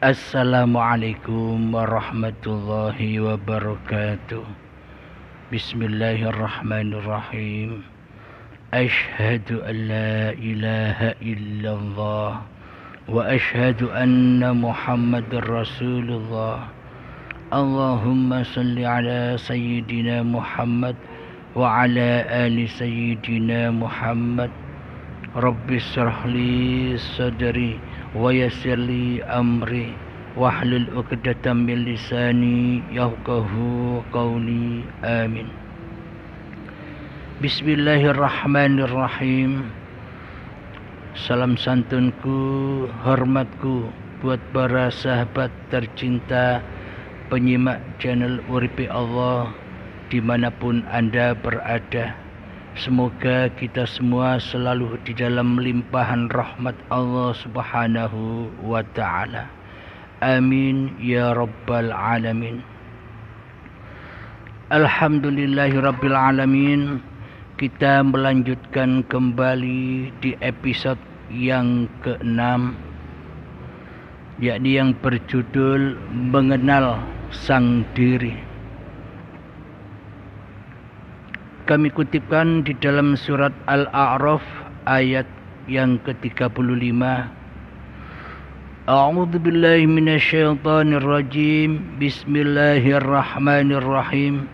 Assalamualaikum warahmatullahi wabarakatuh. Bismillahirrahmanirrahim. Ashhadu an la ilaha illallah wa ashhadu anna Muhammadar Rasulullah. Allahumma salli ala sayyidina Muhammad wa ala ali sayyidina Muhammad. Rabbi shrah li sadri wa yassir li amri wahlul 'uqdatam min lisani yafqahu qawli. Amin. Bismillahirrahmanirrahim. Salam santunku, hormatku buat para sahabat tercinta penyimak channel Uripi Allah dimanapun Anda berada. Semoga kita semua selalu di dalam limpahan rahmat Allah Subhanahu wa ta'ala. Amin ya rabbal alamin. Alhamdulillahi rabbil alamin. Kita melanjutkan kembali di episode yang ke-6, yakni yang berjudul Mengenal Sang Diri. Kami kutipkan di dalam surat Al-A'raf ayat yang ke-35. A'udzu billahi minasyaitonir rajim. Bismillahirrahmanirrahim.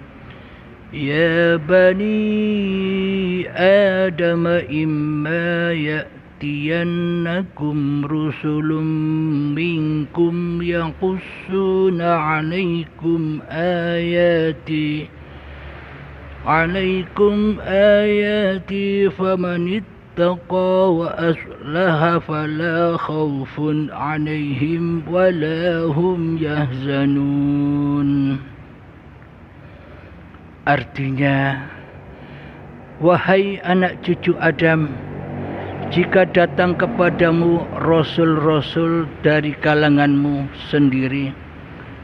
Ya bani Adam imma ya'tiyannakum rusulun minkum yaqussuna 'alaikum ayati faman ittaqa wa aslaha fala khawfun 'alaihim wala hum yahzanun. Artinya, wahai anak cucu Adam, jika datang kepadamu rasul-rasul dari kalanganmu sendiri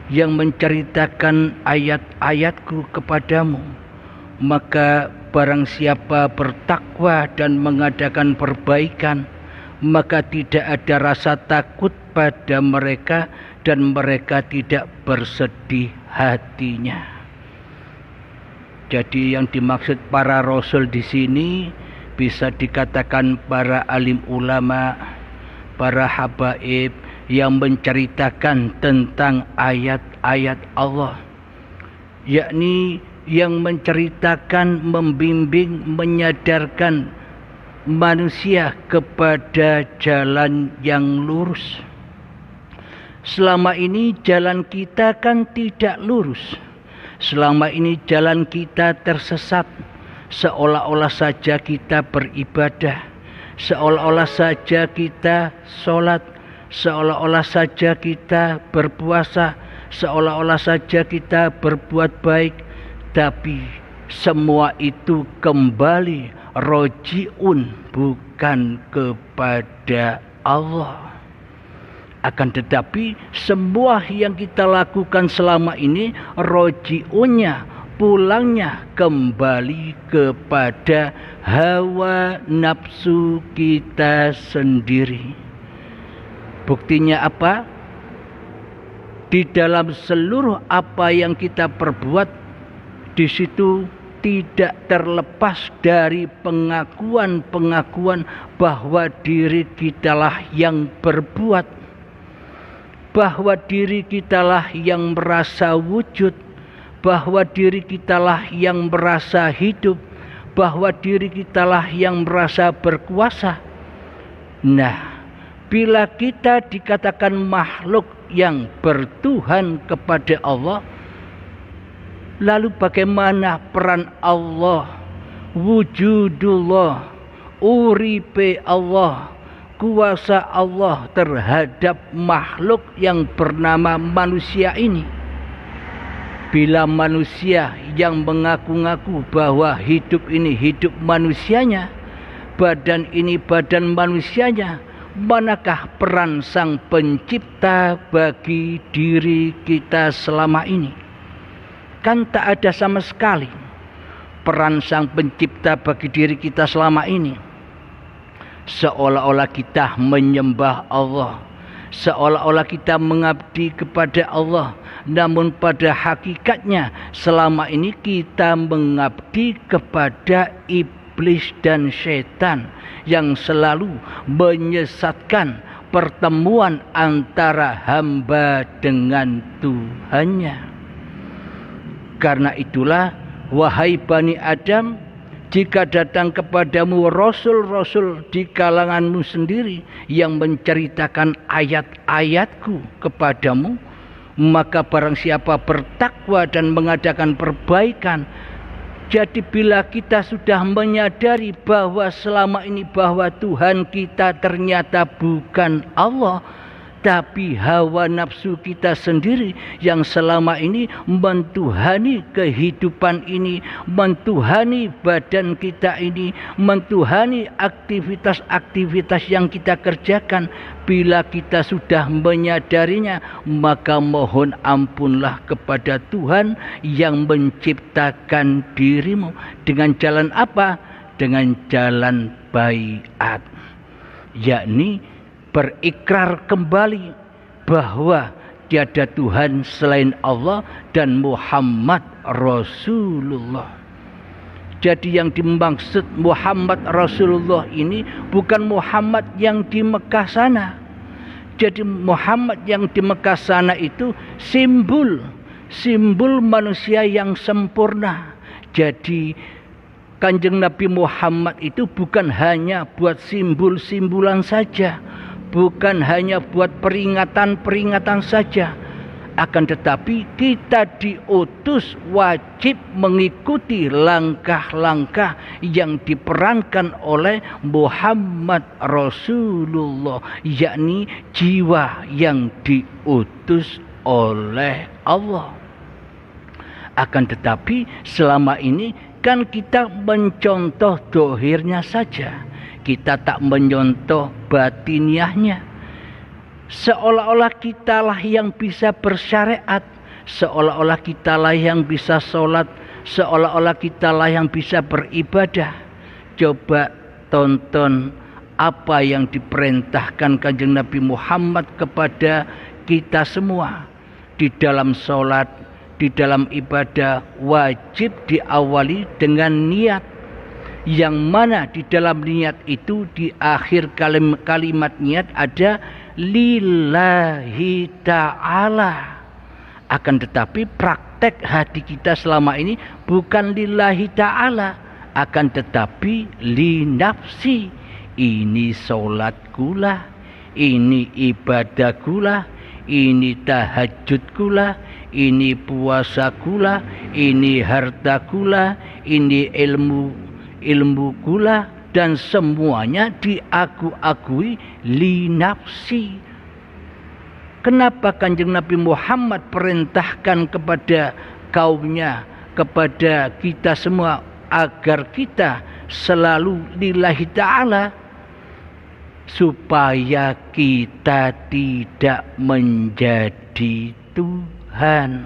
yang menceritakan ayat-ayatku kepadamu, maka barang siapa bertakwa dan mengadakan perbaikan, maka tidak ada rasa takut pada mereka dan mereka tidak bersedih hatinya. Jadi yang dimaksud para rasul di sini bisa dikatakan para alim ulama, para habaib yang menceritakan tentang ayat-ayat Allah, yakni yang menceritakan, membimbing, menyadarkan manusia kepada jalan yang lurus. Selama ini jalan kita kan tidak lurus. Selama ini jalan kita tersesat. Seolah-olah saja kita beribadah, seolah-olah saja kita sholat, seolah-olah saja kita berpuasa, seolah-olah saja kita berbuat baik. Tapi semua itu kembali rojiun, bukan kepada Allah. Akan tetapi semua yang kita lakukan selama ini rojiunnya, pulangnya kembali kepada hawa nafsu kita sendiri. Buktinya apa? Di dalam seluruh apa yang kita perbuat, di situ tidak terlepas dari pengakuan-pengakuan bahwa diri kitalah yang berbuat, bahwa diri kitalah yang merasa wujud, bahwa diri kitalah yang merasa hidup, bahwa diri kitalah yang merasa berkuasa. Nah, bila kita dikatakan makhluk yang bertuhan kepada Allah, lalu bagaimana peran Allah, wujudullah, uripe Allah, kuasa Allah terhadap makhluk yang bernama manusia ini? Bila manusia yang mengaku-ngaku bahwa hidup ini hidup manusianya, badan ini badan manusianya, manakah peran Sang Pencipta bagi diri kita selama ini? Kan tak ada sama sekali peran Sang Pencipta bagi diri kita selama ini. Seolah-olah kita menyembah Allah, seolah-olah kita mengabdi kepada Allah, namun pada hakikatnya selama ini kita mengabdi kepada iblis dan setan yang selalu menyesatkan pertemuan antara hamba dengan Tuhannya. Karena itulah, wahai Bani Adam, jika datang kepadamu rasul-rasul di kalanganmu sendiri yang menceritakan ayat-ayatku kepadamu, maka barang siapa bertakwa dan mengadakan perbaikan. Jadi bila kita sudah menyadari bahwa selama ini bahwa Tuhan kita ternyata bukan Allah, tapi hawa nafsu kita sendiri yang selama ini mentuhani kehidupan ini, mentuhani badan kita ini, mentuhani aktivitas-aktivitas yang kita kerjakan. Bila kita sudah menyadarinya, maka mohon ampunlah kepada Tuhan yang menciptakan dirimu. Dengan jalan apa? Dengan jalan baiat, yakni berikrar kembali bahwa tiada Tuhan selain Allah dan Muhammad Rasulullah. Jadi yang dimaksud Muhammad Rasulullah ini bukan Muhammad yang di Mekah sana. Jadi Muhammad yang di Mekah sana itu simbol manusia yang sempurna. Jadi Kanjeng Nabi Muhammad itu bukan hanya buat simbol-simbolan saja, bukan hanya buat peringatan-peringatan saja, akan tetapi kita diutus wajib mengikuti langkah-langkah yang diperankan oleh Muhammad Rasulullah, yakni jiwa yang diutus oleh Allah. Akan tetapi selama ini kan kita mencontoh dohirnya saja, kita tak menyontoh batiniahnya. Seolah-olah kitalah yang bisa bersyariat, seolah-olah kitalah yang bisa sholat, seolah-olah kitalah yang bisa beribadah. Coba tonton apa yang diperintahkan Kanjeng Nabi Muhammad kepada kita semua. Di dalam sholat, di dalam ibadah wajib diawali dengan niat, yang mana di dalam niat itu di akhir kalimat niat ada lillahi ta'ala. Akan tetapi praktek hati kita selama ini bukan lillahi ta'ala, akan tetapi li nafsi. Ini sholatku lah, ini ibadahku lah, ini tahajudku lah, ini puasaku lah, ini hartaku lah, ini ilmuku lah, dan semuanya diaku-akui li nafsi. Kenapa Kanjeng Nabi Muhammad perintahkan kepada kaumnya, kepada kita semua, agar kita selalu lillahi ta'ala? Supaya kita tidak menjadi Tuhan.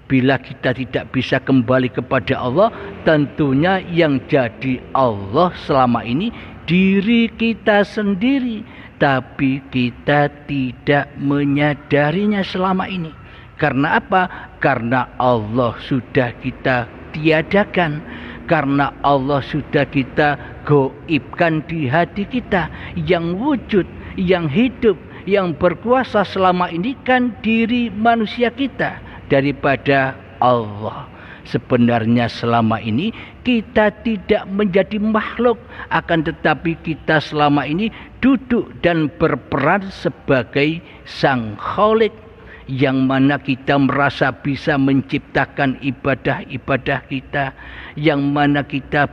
Bila kita tidak bisa kembali kepada Allah, tentunya yang jadi Allah selama ini diri kita sendiri, tapi kita tidak menyadarinya selama ini. Karena apa? Karena Allah sudah kita tiadakan, karena Allah sudah kita goibkan di hati kita. Yang wujud, yang hidup, yang berkuasa selama ini kan diri manusia kita daripada Allah. Sebenarnya selama ini kita tidak menjadi makhluk, akan tetapi kita selama ini duduk dan berperan sebagai Sang Khalik, yang mana kita merasa bisa menciptakan ibadah-ibadah kita, yang mana kita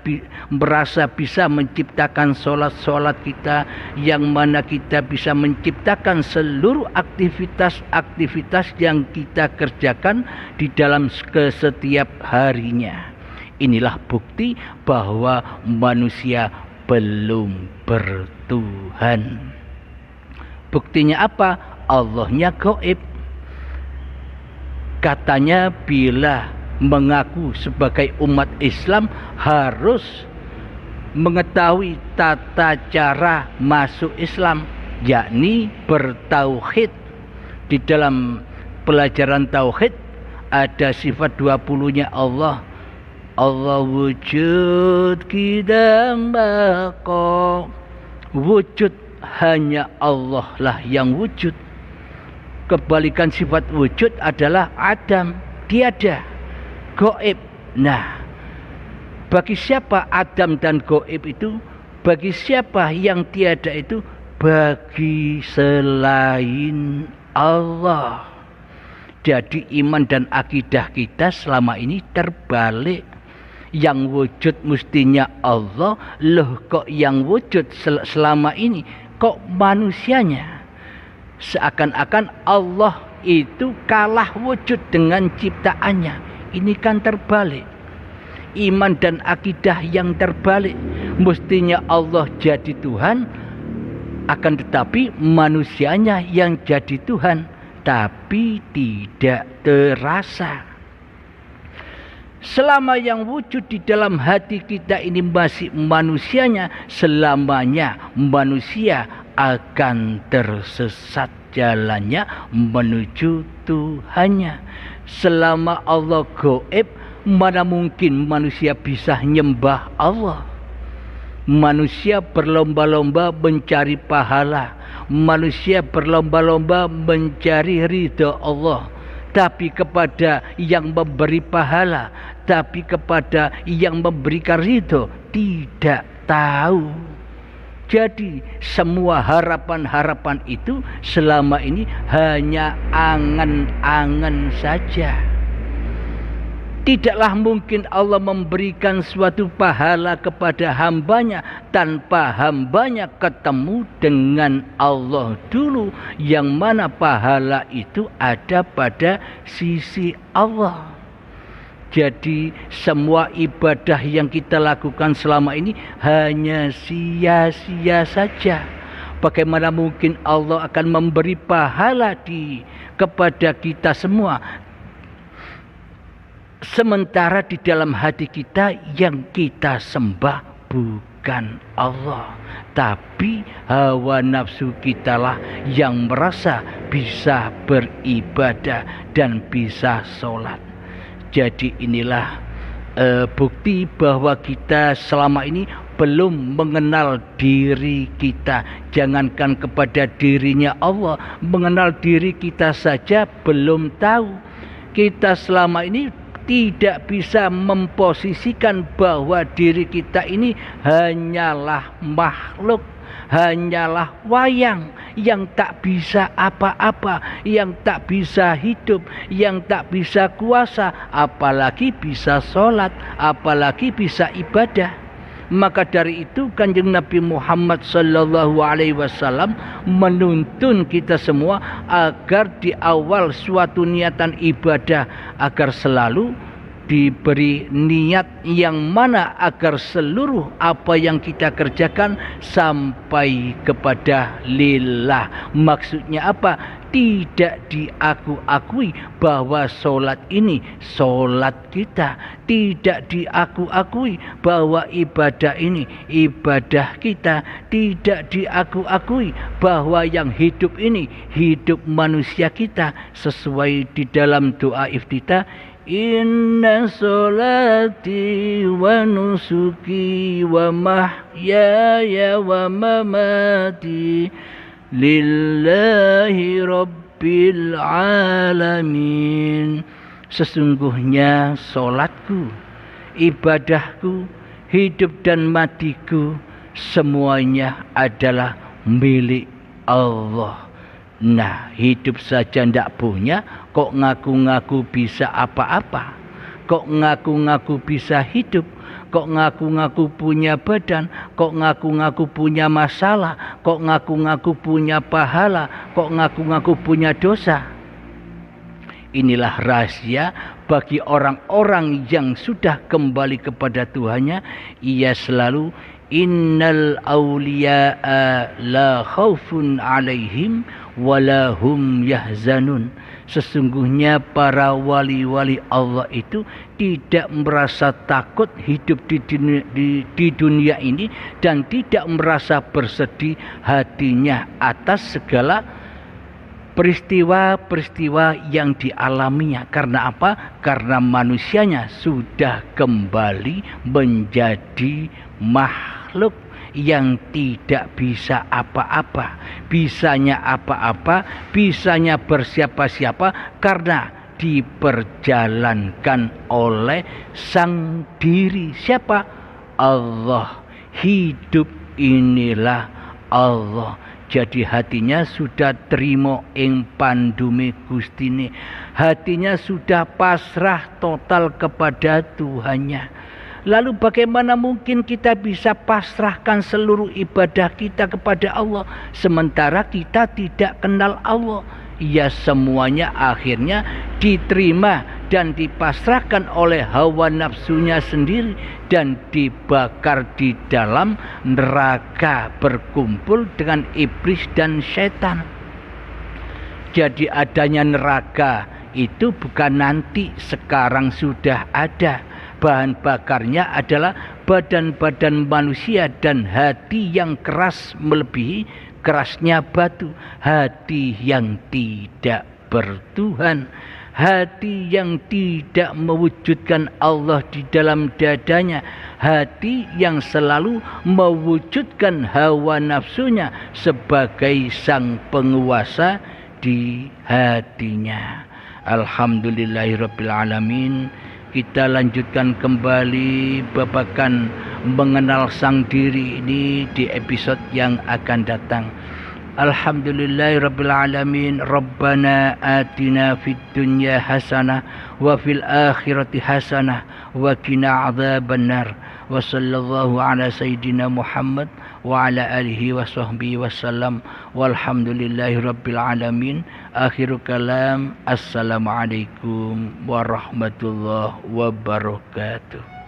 merasa bisa menciptakan sholat-sholat kita, yang mana kita bisa menciptakan seluruh aktivitas-aktivitas yang kita kerjakan di dalam setiap harinya. Inilah bukti bahwa manusia belum bertuhan. Buktinya apa? Allahnya gaib. Katanya bila mengaku sebagai umat Islam harus mengetahui tata cara masuk Islam. yakni bertauhid. Di dalam pelajaran tauhid ada sifat 20-nya Allah. Allah wujud kidam baqa. Wujud hanya Allah lah yang wujud. Kebalikan sifat wujud adalah adam, tiada, gaib. Nah, bagi siapa adam dan gaib itu? Bagi siapa yang tiada itu? Bagi selain Allah. Jadi iman dan akidah kita selama ini terbalik. Yang wujud mestinya Allah, loh kok yang wujud selama ini kok manusianya? Seakan-akan Allah itu kalah wujud dengan ciptaannya. Ini kan terbalik. Iman dan akidah yang terbalik. Mestinya Allah jadi Tuhan, akan tetapi manusianya yang jadi Tuhan, tapi tidak terasa. Selama yang wujud di dalam hati kita ini masih manusianya, selamanya manusia akan tersesat jalannya menuju Tuhannya. Selama Allah gaib, mana mungkin manusia bisa nyembah Allah? Manusia berlomba-lomba mencari pahala. Manusia berlomba-lomba mencari ridha Allah. Tapi kepada yang memberi pahala, tapi kepada yang memberikan ridho tidak tahu. Jadi semua harapan-harapan itu selama ini hanya angan-angan saja. Tidaklah mungkin Allah memberikan suatu pahala kepada hambanya tanpa hambanya ketemu dengan Allah dulu, yang mana pahala itu ada pada sisi Allah. Jadi semua ibadah yang kita lakukan selama ini hanya sia-sia saja. Bagaimana mungkin Allah akan memberi pahala kepada kita semua, sementara di dalam hati kita yang kita sembah bukan Allah, tapi hawa nafsu kitalah yang merasa bisa beribadah dan bisa sholat. Jadi inilah bukti bahwa kita selama ini belum mengenal diri kita. Jangankan kepada dirinya Allah, mengenal diri kita saja belum tahu. Kita selama ini tidak bisa memposisikan bahwa diri kita ini hanyalah makhluk, hanyalah wayang yang tak bisa apa-apa, yang tak bisa hidup, yang tak bisa kuasa, apalagi bisa sholat, apalagi bisa ibadah. Maka dari itu Kanjeng Nabi Muhammad sallallahu alaihi wasallam menuntun kita semua agar di awal suatu niatan ibadah agar selalu diberi niat yang mana agar seluruh apa yang kita kerjakan sampai kepada lillah. Maksudnya apa? Tidak diaku-akui bahwa sholat ini sholat kita, tidak diaku-akui bahwa ibadah ini ibadah kita, tidak diaku-akui bahwa yang hidup ini hidup manusia kita, sesuai di dalam doa iftitah, inna sholati wa nusuki wa mahyaya wa mamati lillahi rabbil alamin. Sesungguhnya solatku, ibadahku, hidup dan matiku semuanya adalah milik Allah. Nah, hidup saja ndak punya, kok ngaku-ngaku bisa apa-apa? Kok ngaku-ngaku bisa hidup? Kok ngaku-ngaku punya badan? Kok ngaku-ngaku punya masalah? Kok ngaku-ngaku punya pahala? Kok ngaku-ngaku punya dosa? Inilah rahasia bagi orang-orang yang sudah kembali kepada Tuhannya. Ia selalu innal awliya'a la khaufun alaihim wala hum yahzanun. Sesungguhnya para wali-wali Allah itu tidak merasa takut hidup di dunia ini dan tidak merasa bersedih hatinya atas segala peristiwa-peristiwa yang dialaminya. Karena apa? Karena manusianya sudah kembali menjadi makhluk yang tidak bisa apa-apa. Bisanya apa-apa, bisanya bersiapa-siapa karena diperjalankan oleh sang diri. Siapa? Allah. Hidup inilah Allah. Jadi hatinya sudah terima ing pandume Gustine. Hatinya sudah pasrah total kepada Tuhannya. Lalu bagaimana mungkin kita bisa pasrahkan seluruh ibadah kita kepada Allah sementara kita tidak kenal Allah? Ya, semuanya akhirnya diterima dan dipasrahkan oleh hawa nafsunya sendiri dan dibakar di dalam neraka berkumpul dengan iblis dan setan. Jadi adanya neraka itu bukan nanti, sekarang sudah ada. Bahan bakarnya adalah badan-badan manusia dan hati yang keras melebihi kerasnya batu. Hati yang tidak bertuhan, hati yang tidak mewujudkan Allah di dalam dadanya, hati yang selalu mewujudkan hawa nafsunya sebagai sang penguasa di hatinya. Alhamdulillahirabbil alamin. Kita lanjutkan kembali babakan mengenal sang diri ini di episode yang akan datang. Alhamdulillahirabbil alamin. Rabbana atina fid dunya hasanah wa fil akhirati hasanah wa qina adzabannar. Wa sallallahu ala sayyidina Muhammad wa ala alihi wa sahbihi wasallam. Walhamdulillahirabbil alamin. Akhirul kalam. Assalamualaikum warahmatullahi wabarakatuh.